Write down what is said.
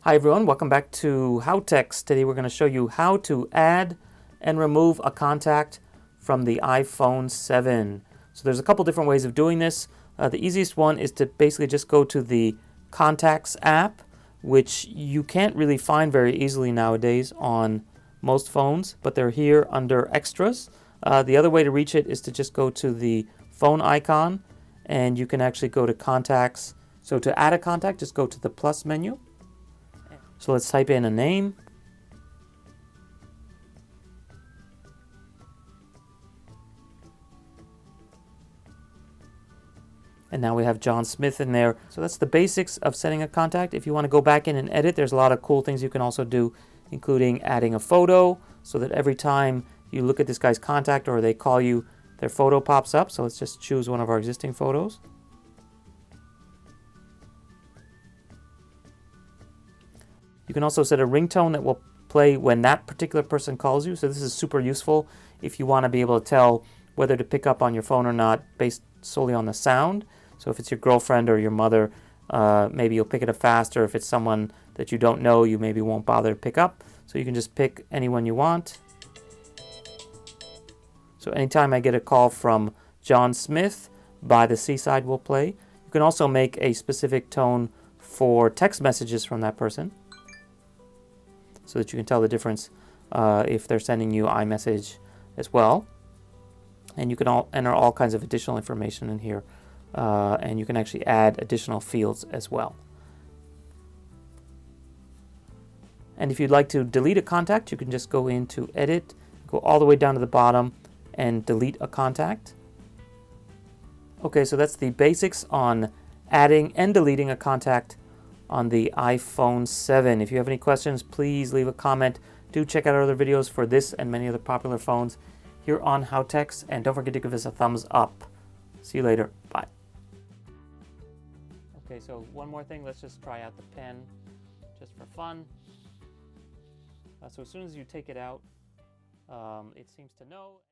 Hi everyone, welcome back to HowTechs. Today we're going to show you how to add and remove a contact from the iPhone 7. So there's a couple different ways of doing this. The easiest one is to basically just go to the Contacts app, which you can't really find very easily nowadays on most phones, but they're here under Extras. The other way to reach it is to just go to the phone icon, and you can actually go to Contacts. So to add a contact, just go to the plus menu. So let's type in a name. And now we have John Smith in there. So that's the basics of setting a contact. If you want to go back in and edit, there's a lot of cool things you can also do, including adding a photo so that every time you look at this guy's contact or they call you, their photo pops up. So let's just choose one of our existing photos. You can also set a ringtone that will play when that particular person calls you. So this is super useful if you want to be able to tell whether to pick up on your phone or not based solely on the sound. So if it's your girlfriend or your mother, maybe you'll pick it up faster. If it's someone that you don't know, you maybe won't bother to pick up. So you can just pick anyone you want. So anytime I get a call from John Smith, By the Seaside will play. You can also make a specific tone for text messages from that person, so that you can tell the difference if they're sending you iMessage as well. And you can enter all kinds of additional information in here, and you can actually add additional fields as well. And if you'd like to delete a contact, you can just go into Edit, go all the way down to the bottom, and delete a contact. Okay, so that's the basics on adding and deleting a contact on the iPhone 7. If you have any questions, please leave a comment. Do check out our other videos for this and many other popular phones here on HowTechs, and don't forget to give us a thumbs up. See you later. Bye. Okay, so one more thing. Let's just try out the pen just for fun. So as soon as you take it out, it seems to know.